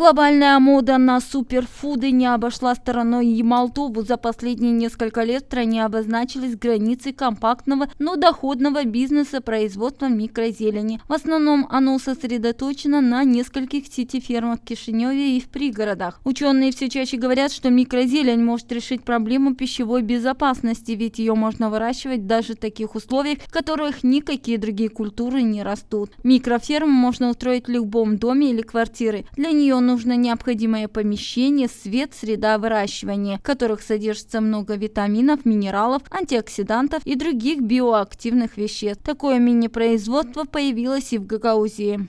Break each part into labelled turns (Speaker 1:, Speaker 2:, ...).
Speaker 1: Глобальная мода на суперфуды не обошла стороной и Молдову. За последние несколько лет в стране обозначились границы компактного, но доходного бизнеса производства микрозелени. В основном оно сосредоточено на нескольких сити-фермах в Кишиневе и в пригородах. Ученые все чаще говорят, что микрозелень может решить проблему пищевой безопасности, ведь ее можно выращивать даже в таких условиях, в которых никакие другие культуры не растут. Микроферму можно устроить в любом доме или квартире. Для нее нужно необходимое помещение, свет, среда выращивания, в которых содержится много витаминов, минералов, антиоксидантов и других биоактивных веществ. Такое мини-производство появилось и в Гагаузии.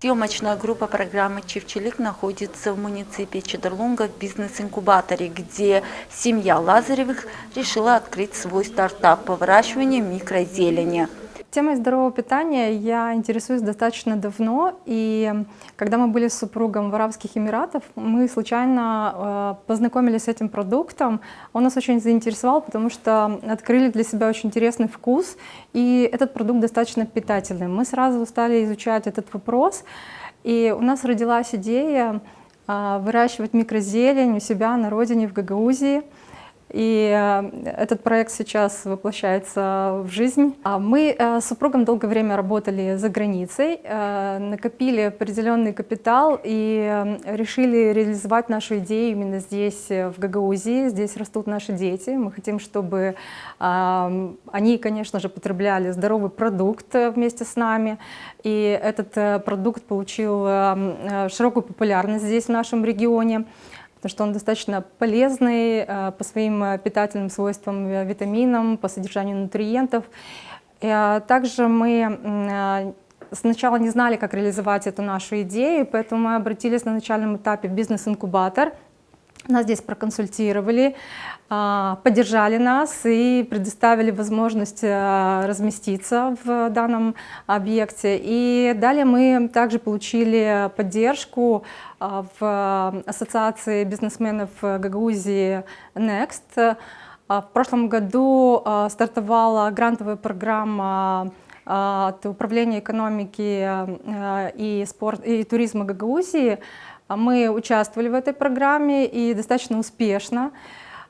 Speaker 2: Съемочная группа программы «Чивчилик» находится в муниципе Чедерлунга в бизнес-инкубаторе, где семья Лазаревых решила открыть свой стартап по выращиванию микрозелени.
Speaker 3: Темой здорового питания я интересуюсь достаточно давно, и когда мы были с супругом в Арабских Эмиратах, мы случайно познакомились с этим продуктом. Он нас очень заинтересовал, потому что открыли для себя очень интересный вкус, и этот продукт достаточно питательный. Мы сразу стали изучать этот вопрос, и у нас родилась идея выращивать микрозелень у себя на родине в Гагаузии. И этот проект сейчас воплощается в жизнь. Мы с супругом долгое время работали за границей, накопили определенный капитал и решили реализовать нашу идею именно здесь, в Гагаузии. Здесь растут наши дети. Мы хотим, чтобы они, конечно же, потребляли здоровый продукт вместе с нами. И этот продукт получил широкую популярность здесь, в нашем регионе, потому что он достаточно полезный по своим питательным свойствам, витаминам, по содержанию нутриентов. Также мы сначала не знали, как реализовать эту нашу идею, поэтому мы обратились на начальном этапе в бизнес-инкубатор. Нас здесь проконсультировали, поддержали нас и предоставили возможность разместиться в данном объекте. И далее мы также получили поддержку в Ассоциации бизнесменов Гагаузии Next. В прошлом году стартовала грантовая программа от Управления экономики и туризма Гагаузии. Мы участвовали в этой программе и достаточно успешно.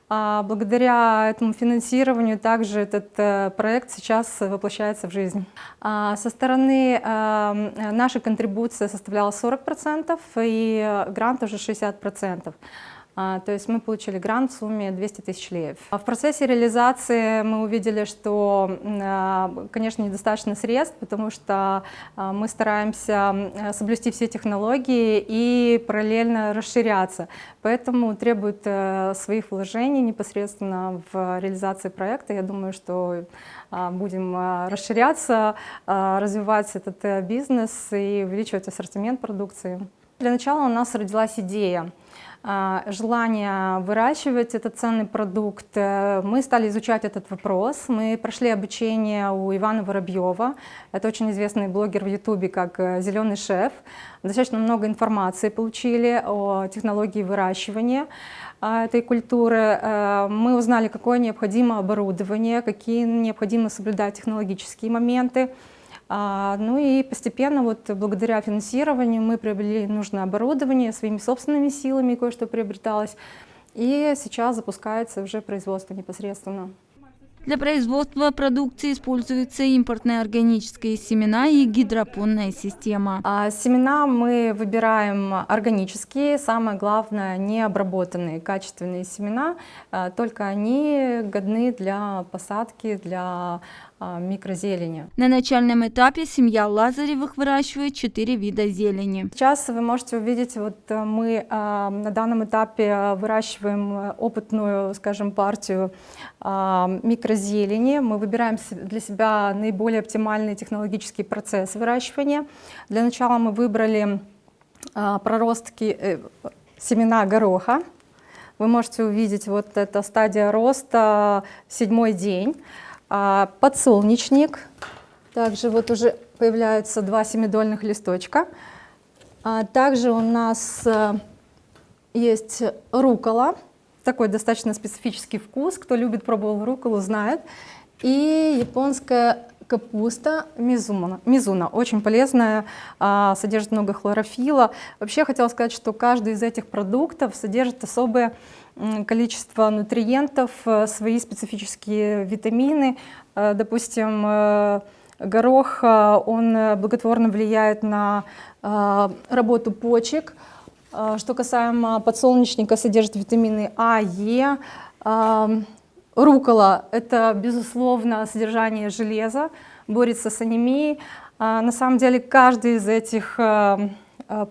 Speaker 3: Благодаря этому финансированию также этот проект сейчас воплощается в жизнь. Со стороны наша контрибуция составляла 40% и грант уже 60%. То есть мы получили грант в сумме 200 тысяч леев. В процессе реализации мы увидели, что, конечно, недостаточно средств, потому что мы стараемся соблюсти все технологии и параллельно расширяться. Поэтому требует своих вложений непосредственно в реализации проекта. Я думаю, что будем расширяться, развивать этот бизнес и увеличивать ассортимент продукции. Для начала у нас родилась идея. Желание выращивать этот ценный продукт. Мы стали изучать этот вопрос. Мы прошли обучение у Ивана Воробьева. Это очень известный блогер в Ютубе, как «Зеленый шеф». Достаточно много информации получили о технологии выращивания этой культуры. Мы узнали, какое необходимо оборудование, какие необходимо соблюдать технологические моменты. Ну и постепенно, вот благодаря финансированию, мы приобрели нужное оборудование своими собственными силами, кое-что приобреталось. И сейчас запускается уже производство непосредственно.
Speaker 1: Для производства продукции используются импортные органические семена и гидропонная система.
Speaker 3: Семена мы выбираем органические, самое главное, необработанные, качественные семена. Только они годны для посадки, для микрозелени.
Speaker 1: На начальном этапе семья Лазаревых выращивает 4 вида зелени.
Speaker 3: Сейчас вы можете увидеть, вот мы на данном этапе выращиваем опытную, скажем, партию микрозелени. Мы выбираем для себя наиболее оптимальный технологический процесс выращивания. Для начала мы выбрали проростки семена гороха. Вы можете увидеть, вот эта стадия роста, 7-й день. Подсолнечник, также вот уже появляются 2 семидольных листочка. Также у нас есть руккола, такой достаточно специфический вкус, кто любит, пробовал рукколу, знает. И японская Капуста мизуна, очень полезная, содержит много хлорофилла. Вообще хотела сказать, что каждый из этих продуктов содержит особое количество нутриентов, свои специфические витамины. Допустим, горох, он благотворно влияет на работу почек. Что касаемо подсолнечника, содержит витамины А, Е. Руккола – это, безусловно, содержание железа, борется с анемией. На самом деле, каждый из этих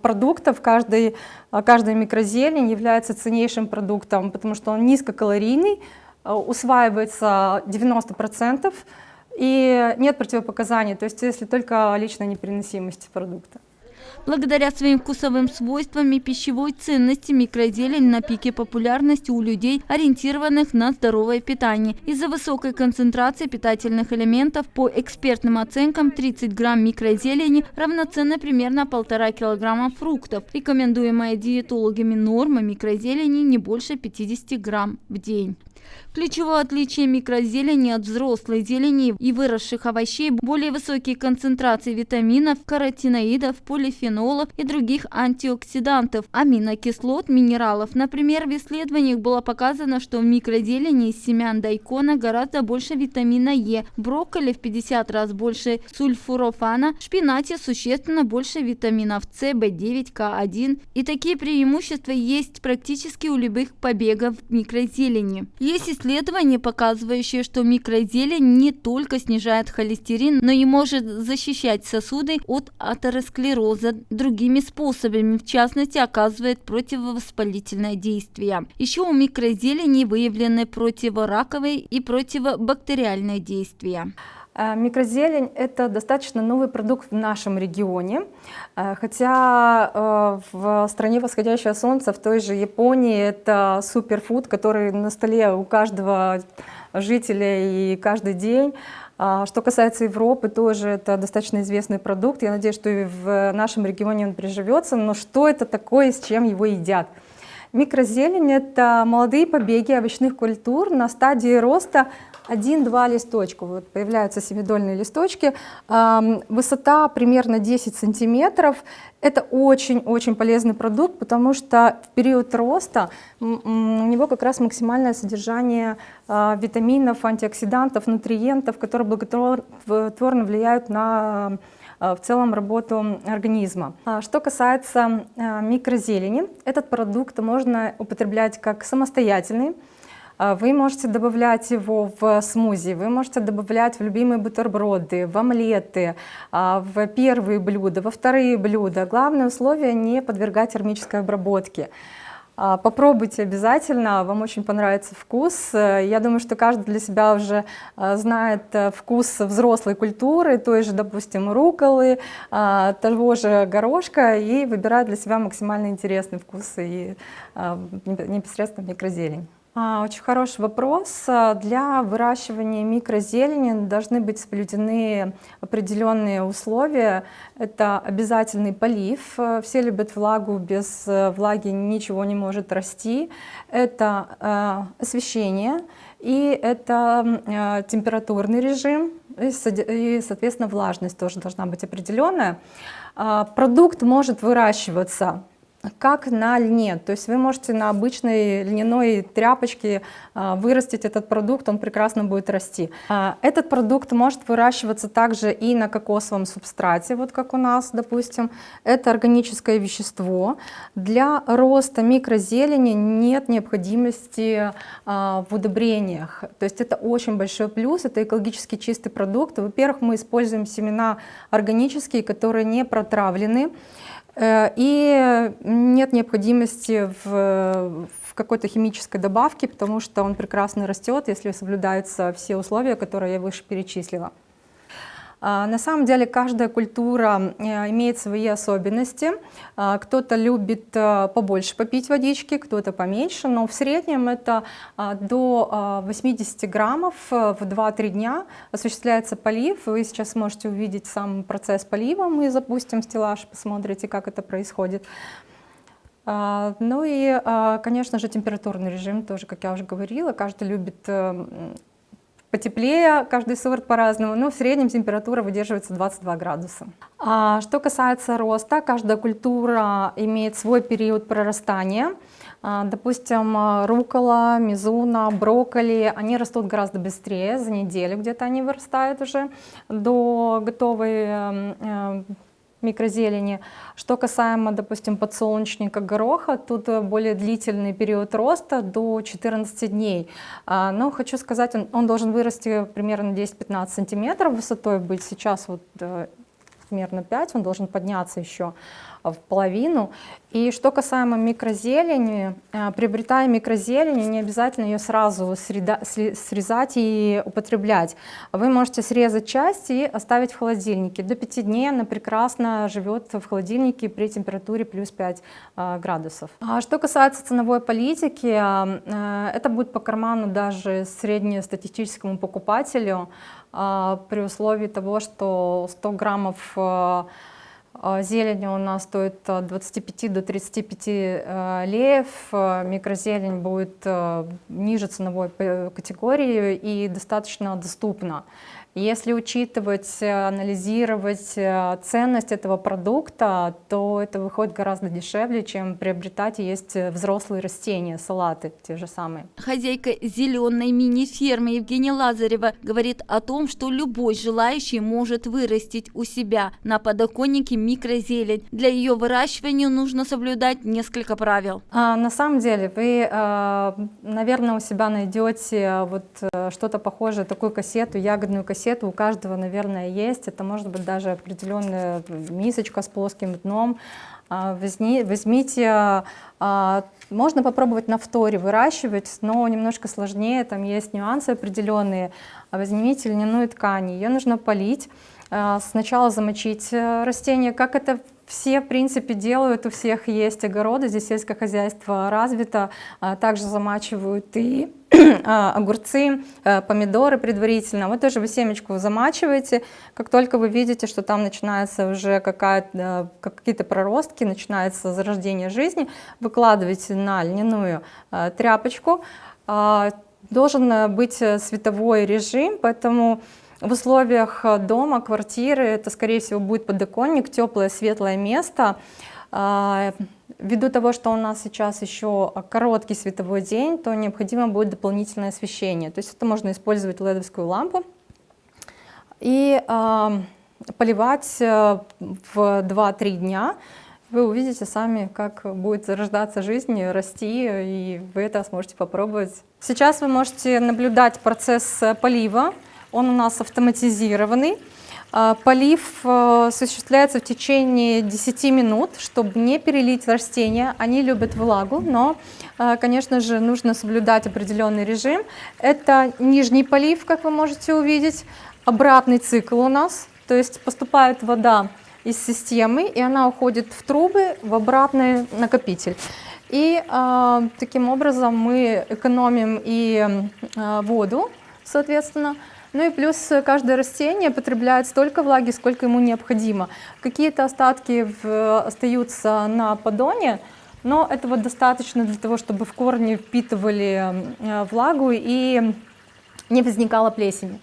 Speaker 3: продуктов, каждая микрозелень является ценнейшим продуктом, потому что он низкокалорийный, усваивается 90%, и нет противопоказаний, то есть если только личная непереносимость продукта.
Speaker 1: Благодаря своим вкусовым свойствам и пищевой ценности микрозелень на пике популярности у людей, ориентированных на здоровое питание. Из-за высокой концентрации питательных элементов, по экспертным оценкам, 30 грамм микрозелени равноценно примерно 1,5 килограмма фруктов. Рекомендуемая диетологами норма микрозелени не больше 50 грамм в день. Ключевое отличие микрозелени от взрослой зелени и выросших овощей – более высокие концентрации витаминов, каротиноидов, полифенолов и других антиоксидантов, аминокислот, минералов. Например, в исследованиях было показано, что в микрозелени из семян дайкона гораздо больше витамина Е, в брокколи в 50 раз больше сульфурофана, в шпинате существенно больше витаминов С, В9, К1. И такие преимущества есть практически у любых побегов микрозелени. Есть исследования, показывающие, что микрозелень не только снижает холестерин, но и может защищать сосуды от атеросклероза другими способами, в частности, оказывает противовоспалительное действие. Еще у микрозелени выявлены противораковые и противобактериальные действия.
Speaker 3: Микрозелень – это достаточно новый продукт в нашем регионе, хотя в стране восходящего солнца, в той же Японии, это суперфуд, который на столе у каждого жителя и каждый день. Что касается Европы, тоже это достаточно известный продукт. Я надеюсь, что и в нашем регионе он приживется. Но что это такое, с чем его едят? Микрозелень – это молодые побеги овощных культур на стадии роста 1-2 листочка. Вот появляются семидольные листочки. Высота примерно 10 сантиметров. Это очень-очень полезный продукт, потому что в период роста у него как раз максимальное содержание витаминов, антиоксидантов, нутриентов, которые благотворно влияют на в целом работу организма. Что касается микрозелени, этот продукт можно употреблять как самостоятельный. Вы можете добавлять его в смузи, вы можете добавлять в любимые бутерброды, в омлеты, в первые блюда, во вторые блюда. Главное условие – не подвергать термической обработке. Попробуйте обязательно, вам очень понравится вкус. Я думаю, что каждый для себя уже знает вкус взрослой культуры, той же, допустим, рукколы, того же горошка, и выбирает для себя максимально интересный вкус и непосредственно микрозелень. Очень хороший вопрос. Для выращивания микрозелени должны быть соблюдены определенные условия. Это обязательный полив. Все любят влагу, без влаги ничего не может расти. Это освещение и это температурный режим. И, соответственно, влажность тоже должна быть определенная. Продукт может выращиваться как на льне, то есть вы можете на обычной льняной тряпочке вырастить этот продукт, он прекрасно будет расти. Этот продукт может выращиваться также и на кокосовом субстрате, вот как у нас, допустим. Это органическое вещество. Для роста микрозелени нет необходимости в удобрениях, то есть это очень большой плюс, это экологически чистый продукт. Во-первых, мы используем семена органические, которые не протравлены, и нет необходимости в какой-то химической добавке, потому что он прекрасно растет, если соблюдаются все условия, которые я выше перечислила. На самом деле каждая культура имеет свои особенности. Кто-то любит побольше попить водички, кто-то поменьше, но в среднем это до 80 граммов в 2-3 дня осуществляется полив. Вы сейчас можете увидеть сам процесс полива. Мы запустим стеллаж, посмотрите, как это происходит. Ну и, конечно же, температурный режим тоже, как я уже говорила. Каждый любит потеплее, каждый сорт по-разному, но в среднем температура выдерживается 22 градуса. А что касается роста, каждая культура имеет свой период прорастания. Допустим, руккола, мизуна, брокколи, они растут гораздо быстрее, за неделю где-то они вырастают уже до готовой микрозелени. Что касаемо, допустим, подсолнечника, гороха, тут более длительный период роста до 14 дней. Но хочу сказать, он должен вырасти примерно 10-15 сантиметров высотой быть. Сейчас вот примерно 5, он должен подняться еще в половину. И что касаемо микрозелени, приобретая микрозелень, не обязательно ее сразу срезать и употреблять. Вы можете срезать часть и оставить в холодильнике. До 5 дней она прекрасно живет в холодильнике при температуре плюс 5 градусов. А что касается ценовой политики, это будет по карману даже среднестатистическому покупателю, при условии того, что 100 граммов зелени у нас стоит от 25 до 35 леев, микрозелень будет ниже ценовой категории и достаточно доступна. Если учитывать, анализировать ценность этого продукта, то это выходит гораздо дешевле, чем приобретать и есть взрослые растения, салаты те же самые.
Speaker 1: Хозяйка зеленой мини-фермы Евгения Лазарева говорит о том, что любой желающий может вырастить у себя на подоконнике микрозелень. Для ее выращивания нужно соблюдать несколько правил.
Speaker 3: На самом деле вы, наверное, у себя найдете вот что-то похожее, такую кассету, ягодную кассету. У каждого, наверное, есть. Это может быть даже определенная мисочка с плоским дном. Возьмите, можно попробовать на фторе выращивать, но немножко сложнее, там есть нюансы определенные. Возьмите льняную ткань, ее нужно полить. Сначала замочить растение, как это все, в принципе, делают, у всех есть огороды, здесь сельское хозяйство развито, также замачивают и огурцы, помидоры предварительно. Вот тоже вы семечку замачиваете, как только вы видите, что там начинается уже какие-то проростки, начинается зарождение жизни, выкладываете на льняную тряпочку. Должен быть световой режим, поэтому в условиях дома, квартиры, это, скорее всего, будет подоконник, теплое, светлое место. Ввиду того, что у нас сейчас еще короткий световой день, то необходимо будет дополнительное освещение. То есть это можно использовать ледовскую лампу и поливать в 2-3 дня. Вы увидите сами, как будет зарождаться жизнь, расти, и вы это сможете попробовать. Сейчас вы можете наблюдать процесс полива. Он у нас автоматизированный. Полив осуществляется в течение 10 минут, чтобы не перелить растения. Они любят влагу, но, конечно же, нужно соблюдать определенный режим. Это нижний полив, как вы можете увидеть. Обратный цикл у нас, то есть поступает вода из системы, и она уходит в трубы, в обратный накопитель. И таким образом мы экономим и воду, соответственно. Ну и плюс каждое растение потребляет столько влаги, сколько ему необходимо. Какие-то остатки остаются на поддоне, но этого достаточно для того, чтобы в корни впитывали влагу и не возникала плесень,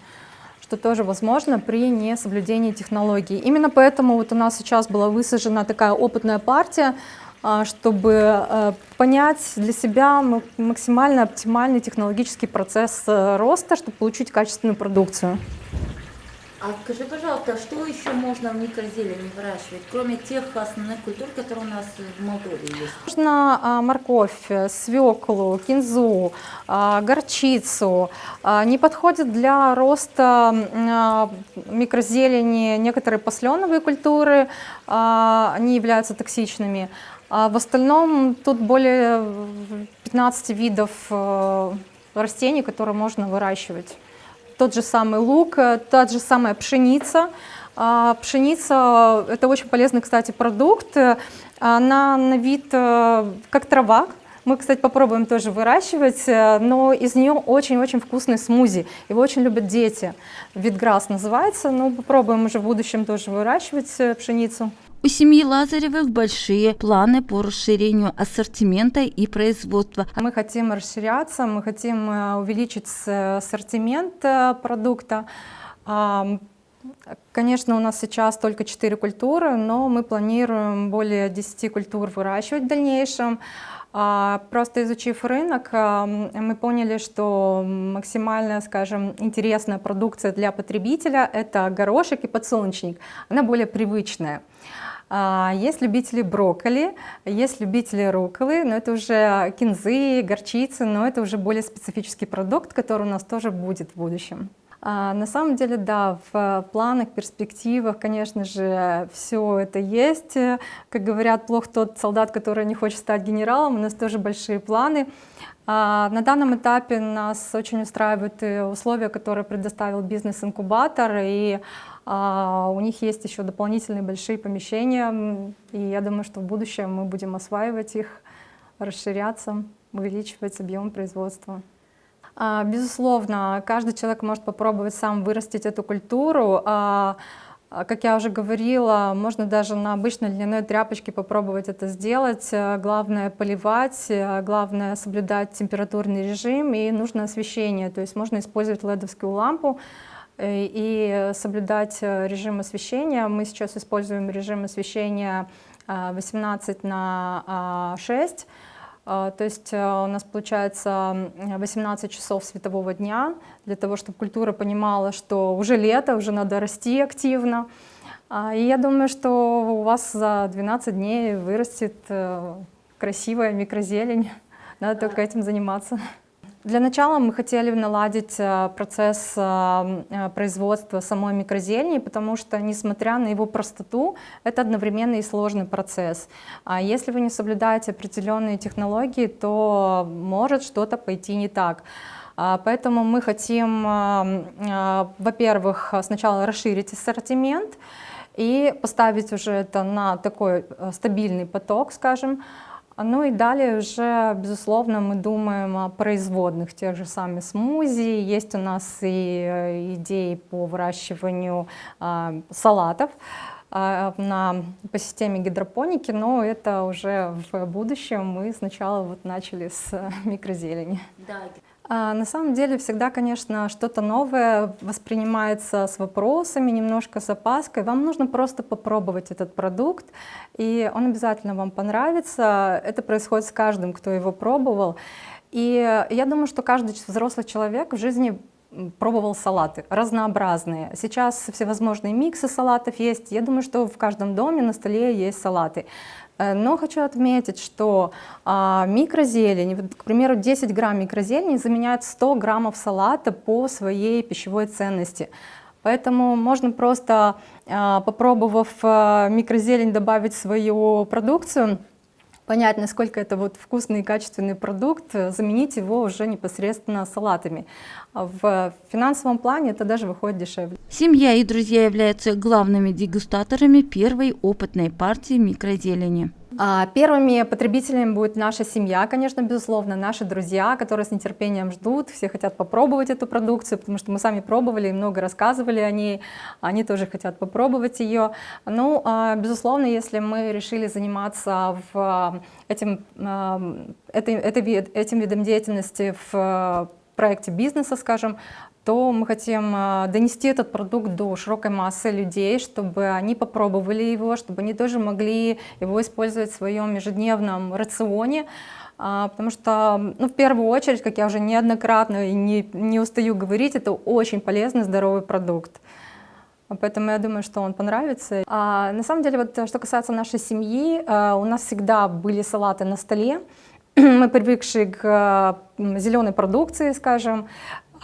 Speaker 3: что тоже возможно при несоблюдении технологий. Именно поэтому вот у нас сейчас была высажена такая опытная партия, чтобы понять для себя максимально оптимальный технологический процесс роста, чтобы получить качественную продукцию.
Speaker 1: А скажи, пожалуйста, что еще можно в микрозелени выращивать, кроме тех основных культур, которые у нас в Молдове есть?
Speaker 3: Можно морковь, свеклу, кинзу, горчицу. Не подходят для роста микрозелени некоторые посленовые культуры, они являются токсичными. В остальном тут более 15 видов растений, которые можно выращивать. Тот же самый лук, та же самая пшеница. Пшеница – это очень полезный, кстати, продукт. Она на вид как трава. Мы, кстати, попробуем тоже выращивать, но из нее очень-очень вкусный смузи. Его очень любят дети. Витграсс называется, но попробуем уже в будущем тоже выращивать пшеницу.
Speaker 1: У семьи Лазаревых большие планы по расширению ассортимента и производства.
Speaker 3: Мы хотим расширяться, мы хотим увеличить ассортимент продукта. Конечно, у нас сейчас только 4 культуры, но мы планируем более 10 культур выращивать в дальнейшем. Просто изучив рынок, мы поняли, что максимально, скажем, интересная продукция для потребителя — это горошек и подсолнечник. Она более привычная. Есть любители брокколи, есть любители рукколы, но это уже кинзы, горчицы, но это уже более специфический продукт, который у нас тоже будет в будущем. На самом деле, да, в планах, перспективах, конечно же, все это есть. Как говорят, плох тот солдат, который не хочет стать генералом. У нас тоже большие планы. На данном этапе нас очень устраивают условия, которые предоставил бизнес-инкубатор, и у них есть еще дополнительные большие помещения, и я думаю, что в будущем мы будем осваивать их, расширяться, увеличивать объем производства. Безусловно, каждый человек может попробовать сам вырастить эту культуру. Как я уже говорила, можно даже на обычной льняной тряпочке попробовать это сделать. Главное поливать, главное соблюдать температурный режим и нужное освещение. То есть можно использовать ледовскую лампу и соблюдать режим освещения. Мы сейчас используем режим освещения 18:6. То есть у нас получается 18 часов светового дня для того, чтобы культура понимала, что уже лето, уже надо расти активно. И я думаю, что у вас за 12 дней вырастет красивая микрозелень. Надо только этим заниматься. Для начала мы хотели наладить процесс производства самой микрозелени, потому что, несмотря на его простоту, это одновременно и сложный процесс. А если вы не соблюдаете определенные технологии, то может что-то пойти не так. Поэтому мы хотим, во-первых, сначала расширить ассортимент и поставить уже это на такой стабильный поток, скажем. Ну и далее уже, безусловно, мы думаем о производных, тех же самых смузи. Есть у нас и идеи по выращиванию салатов по системе гидропоники, но это уже в будущем. Мы сначала вот начали с микрозелени. На самом деле всегда, конечно, что-то новое воспринимается с вопросами, немножко с опаской. Вам нужно просто попробовать этот продукт, и он обязательно вам понравится. Это происходит с каждым, кто его пробовал. И я думаю, что каждый взрослый человек в жизни пробовал салаты разнообразные. Сейчас всевозможные миксы салатов есть. Я думаю, что в каждом доме на столе есть салаты. Но хочу отметить, что микрозелень, к примеру, 10 грамм микрозелени заменяет 100 граммов салата по своей пищевой ценности. Поэтому можно просто, попробовав микрозелень, добавить в свою продукцию, понять, насколько это вот вкусный и качественный продукт, заменить его уже непосредственно салатами. В финансовом плане это даже выходит дешевле.
Speaker 1: Семья и друзья являются главными дегустаторами первой опытной партии микрозелени.
Speaker 3: Первыми потребителями будет наша семья, конечно, безусловно, наши друзья, которые с нетерпением ждут, все хотят попробовать эту продукцию, потому что мы сами пробовали и много рассказывали о ней, они тоже хотят попробовать ее. Ну, безусловно, если мы решили заниматься этим видом деятельности в проекте бизнеса, скажем, то мы хотим донести этот продукт до широкой массы людей, чтобы они попробовали его, чтобы они тоже могли его использовать в своем ежедневном рационе. Потому что, в первую очередь, как я уже неоднократно и не устаю говорить, это очень полезный, здоровый продукт. Поэтому я думаю, что он понравится. На самом деле, вот, что касается нашей семьи, у нас всегда были салаты на столе. Мы привыкшие к зеленой продукции, скажем.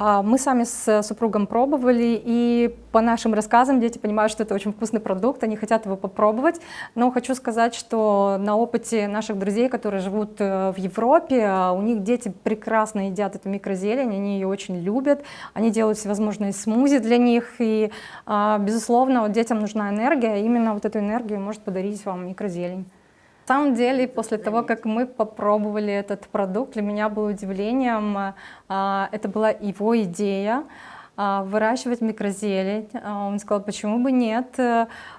Speaker 3: Мы сами с супругом пробовали, и по нашим рассказам дети понимают, что это очень вкусный продукт, они хотят его попробовать. Но хочу сказать, что на опыте наших друзей, которые живут в Европе, у них дети прекрасно едят эту микрозелень, они ее очень любят, они делают всевозможные смузи для них, и, безусловно, вот детям нужна энергия, и именно вот эту энергию может подарить вам микрозелень. На самом деле, после того, как мы попробовали этот продукт, для меня было удивлением, это была его идея. выращивать микрозелень. Он сказал, почему бы нет.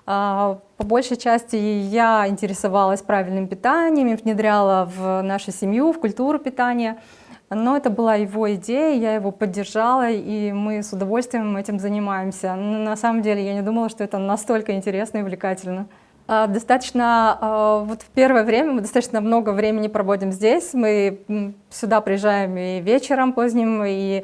Speaker 3: По большей части я интересовалась правильным питанием и внедряла в нашу семью, в культуру питания. Но это была его идея, я его поддержала, и мы с удовольствием этим занимаемся. Но на самом деле я не думала, что это настолько интересно и увлекательно. Вот в первое время мы достаточно много времени проводим здесь. Мы сюда приезжаем и вечером поздним, и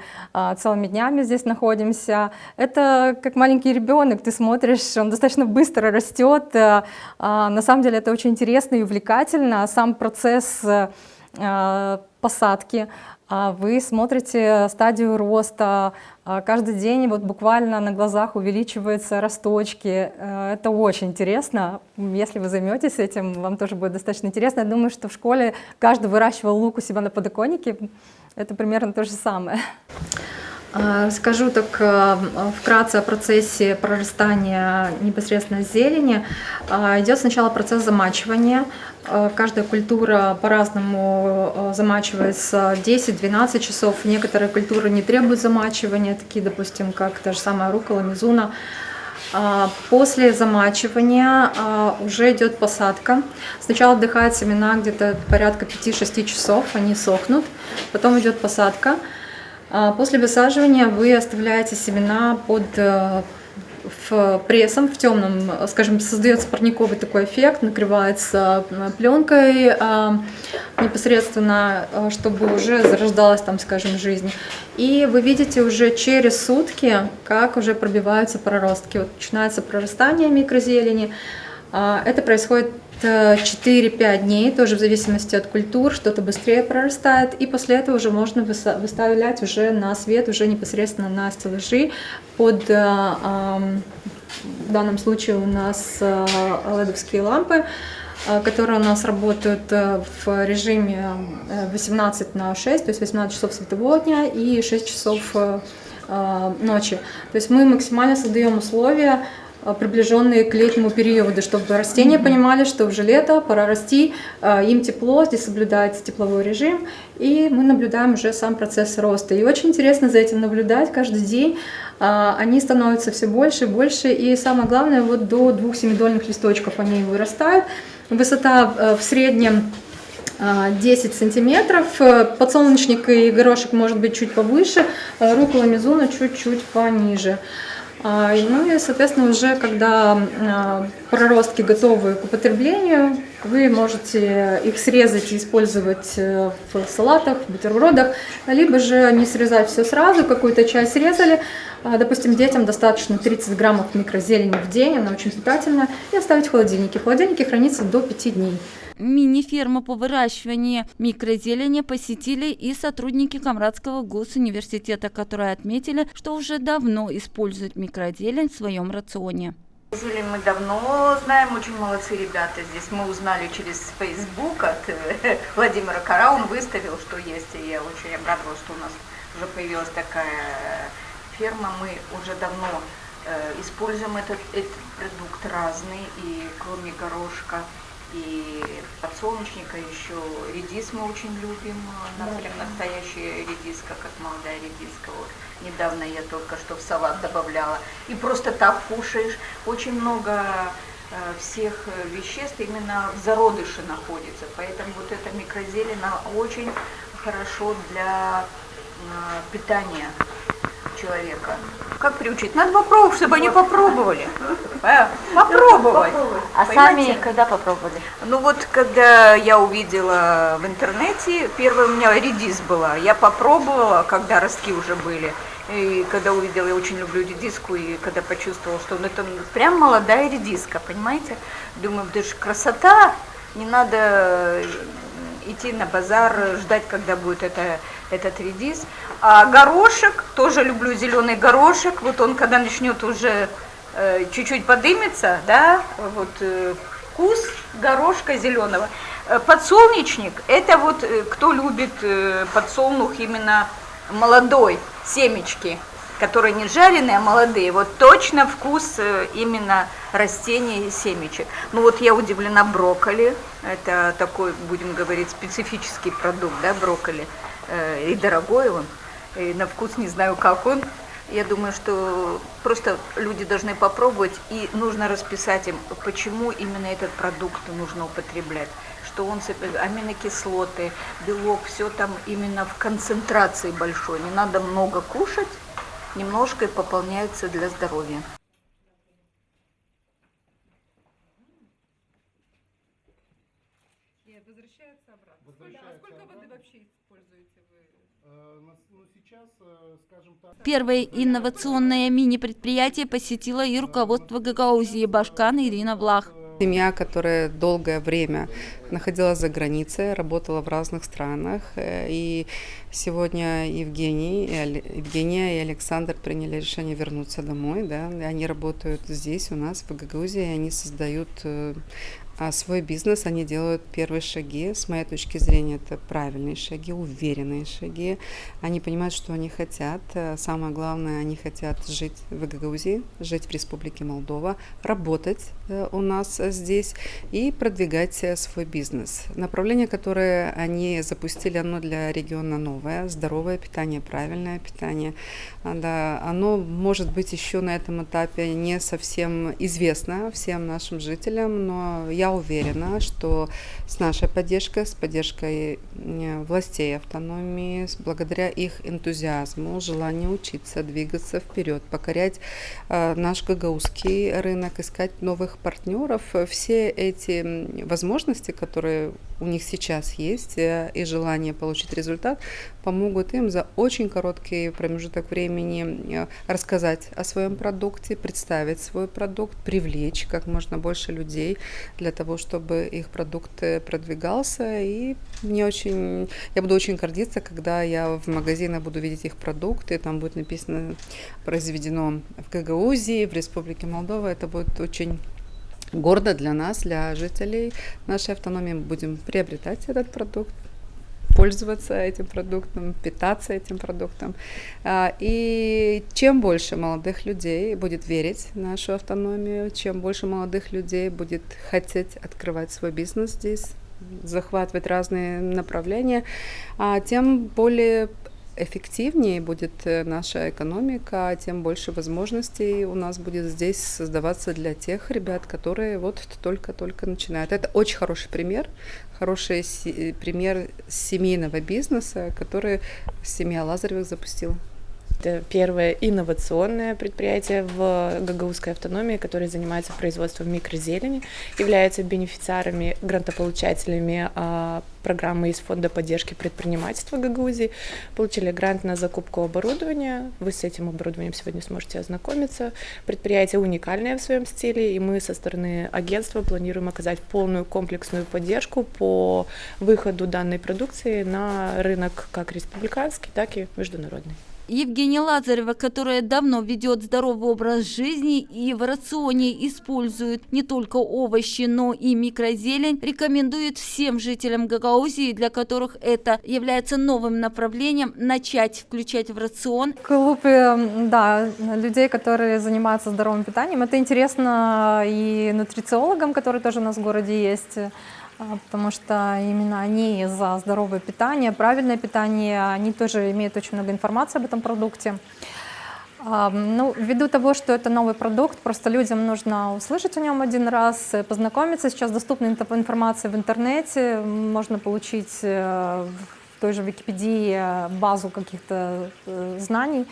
Speaker 3: целыми днями здесь находимся. Это как маленький ребенок, ты смотришь, он достаточно быстро растет. На самом деле это очень интересно и увлекательно. Сам процесс посадки, вы смотрите стадию роста, каждый день вот буквально на глазах увеличиваются росточки. Это очень интересно. Если вы займетесь этим, вам тоже будет достаточно интересно. Я думаю, что в школе каждый выращивал лук у себя на подоконнике. Это примерно то же самое. Скажу так вкратце о процессе прорастания непосредственно зелени. Идет сначала процесс замачивания. Каждая культура по-разному замачивается 10-12 часов. Некоторые культуры не требуют замачивания, такие, допустим, как та же самая руккола, мизуна. После замачивания уже идет посадка. Сначала отдыхают семена где-то порядка 5-6 часов, они сохнут. Потом идет посадка. После высаживания вы оставляете семена под прессом, в темном, скажем, создается парниковый такой эффект, накрывается пленкой непосредственно, чтобы уже зарождалась там, скажем, жизнь. И вы видите уже через сутки, как уже пробиваются проростки. Вот начинается прорастание микрозелени. Это происходит 4-5 дней, тоже в зависимости от культур, что-то быстрее прорастает, и после этого уже можно выставлять уже на свет, уже непосредственно на стеллажи под, в данном случае у нас LED-овские лампы, которые у нас работают в режиме 18/6, то есть 18 часов светового дня и 6 часов ночи. То есть мы максимально создаем условия, приближенные к летнему периоду, чтобы растения понимали, что уже лето, пора расти, им тепло, здесь соблюдается тепловой режим, и мы наблюдаем уже сам процесс роста. И очень интересно за этим наблюдать каждый день. Они становятся все больше и больше, и самое главное, вот до 2 семидольных листочков они вырастают. Высота в среднем 10 сантиметров, подсолнечник и горошек может быть чуть повыше, руккола, мизуна чуть-чуть пониже. Ну и, соответственно, уже когда проростки готовы к употреблению, вы можете их срезать и использовать в салатах, в бутербродах, либо же не срезать все сразу, какую-то часть срезали. Допустим, детям достаточно 30 граммов микрозелени в день, она очень питательная, и оставить в холодильнике. В холодильнике хранится до 5 дней.
Speaker 1: Мини-ферму по выращиванию микрозелени посетили и сотрудники Камрадского госуниверситета, которые отметили, что уже давно используют микрозелень в своем рационе.
Speaker 4: Зелень мы давно знаем, очень молодцы ребята. Здесь мы узнали через Facebook от Владимира Кара, он выставил, что есть, и я очень обрадовалась, что у нас уже появилась такая ферма. Мы уже давно используем этот продукт разный, и кроме горошка, и подсолнечника, еще редис мы очень любим, прям настоящая редиска, как молодая редиска. Вот. Недавно я только что в салат добавляла. И просто так кушаешь. Очень много всех веществ именно в зародыше находится. Поэтому вот эта микрозелень очень хорошо для питания человека. Как приучить? Надо попробовать, чтобы они попробовали. Попробовать.
Speaker 2: А сами когда попробовали?
Speaker 4: Ну вот, когда я увидела в интернете, первая у меня редис была, я попробовала, когда ростки уже были. И когда увидела, я очень люблю редиску, и когда почувствовала, что это прям молодая редиска, понимаете? Думаю, это же красота, не надо идти на базар, ждать, когда будет этот редис. А горошек, тоже люблю зеленый горошек, вот он когда начнет уже чуть-чуть подымется, да, вот вкус горошка зеленого. Подсолнечник, это вот кто любит подсолнух именно молодой, семечки, которые не жареные, а молодые, вот точно вкус именно растений и семечек. Ну вот я удивлена брокколи, это такой, будем говорить, специфический продукт, да, брокколи, и дорогой он, и на вкус не знаю, как он, Я думаю, что просто люди должны попробовать, и нужно расписать им, почему именно этот продукт нужно употреблять. Что он аминокислоты, белок, все там именно в концентрации большой. Не надо много кушать, немножко и пополняется для здоровья.
Speaker 5: Возвращается обратно. Сколько воды вообще используете вы? Ну, сейчас, скажем так...
Speaker 1: Первое инновационное мини-предприятие посетила и руководство Гагаузии Башкан Ирина Влах.
Speaker 6: Семья, которая долгое время находилась за границей, работала в разных странах. И сегодня Евгения и Александр приняли решение вернуться домой. Да? Они работают здесь у нас, в Гагаузии, и они создают свой бизнес, они делают первые шаги. С моей точки зрения, это правильные шаги, уверенные шаги. Они понимают, что они хотят. Самое главное, они хотят жить в Гагаузии, жить в Республике Молдова, работать у нас здесь и продвигать свой бизнес. Направление, которое они запустили, оно для региона новое. Здоровое питание, правильное питание. Да, оно может быть еще на этом этапе не совсем известно всем нашим жителям, но я уверена, что с нашей поддержкой, с поддержкой властей автономии, благодаря их энтузиазму, желанию учиться, двигаться вперед, покорять наш гагаузский рынок, искать новых партнеров, все эти возможности, которые у них сейчас есть, и желание получить результат, помогут им за очень короткий промежуток времени рассказать о своем продукте, представить свой продукт, привлечь как можно больше людей для того, чтобы их продукт продвигался. И я буду очень гордиться, когда я в магазинах буду видеть их продукты, там будет написано «Произведено в Гагаузии, в Республике Молдова». Это будет очень гордо для нас, для жителей нашей автономии. Мы будем приобретать этот продукт, пользоваться этим продуктом, питаться этим продуктом. И чем больше молодых людей будет верить в нашу автономию, чем больше молодых людей будет хотеть открывать свой бизнес здесь, захватывать разные направления, тем более эффективнее будет наша экономика, тем больше возможностей у нас будет здесь создаваться для тех ребят, которые вот только-только начинают. Это очень хороший пример семейного бизнеса, который семья Лазаревых запустила.
Speaker 7: Это первое инновационное предприятие в Гагаузской автономии, которое занимается производством микрозелени, является бенефициарами, грантополучателями программы из Фонда поддержки предпринимательства Гагаузии. Получили грант на закупку оборудования. Вы с этим оборудованием сегодня сможете ознакомиться. Предприятие уникальное в своем стиле, и мы со стороны агентства планируем оказать полную комплексную поддержку по выходу данной продукции на рынок как республиканский, так и международный.
Speaker 1: Евгения Лазарева, которая давно ведет здоровый образ жизни и в рационе использует не только овощи, но и микрозелень, рекомендует всем жителям Гагаузии, для которых это является новым направлением, начать включать в рацион.
Speaker 3: Клуб, да, людей, которые занимаются здоровым питанием. Это интересно и нутрициологам, которые тоже у нас в городе есть, потому что именно они за здоровое питание, правильное питание, они тоже имеют очень много информации об этом продукте. Ну, ввиду того, что это новый продукт, просто людям нужно услышать о нем один раз, познакомиться. Сейчас доступна информация в интернете, можно получить в той же Википедии базу каких-то знаний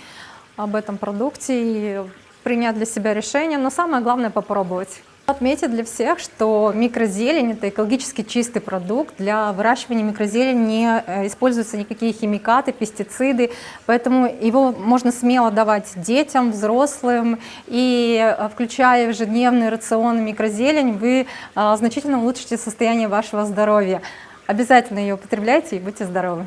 Speaker 3: об этом продукте и принять для себя решение, но самое главное попробовать. Отметить для всех, что микрозелень – это экологически чистый продукт. Для выращивания микрозелени не используются никакие химикаты, пестициды, поэтому его можно смело давать детям, взрослым. И включая в ежедневный рацион микрозелень, вы значительно улучшите состояние вашего здоровья. Обязательно ее употребляйте и будьте здоровы.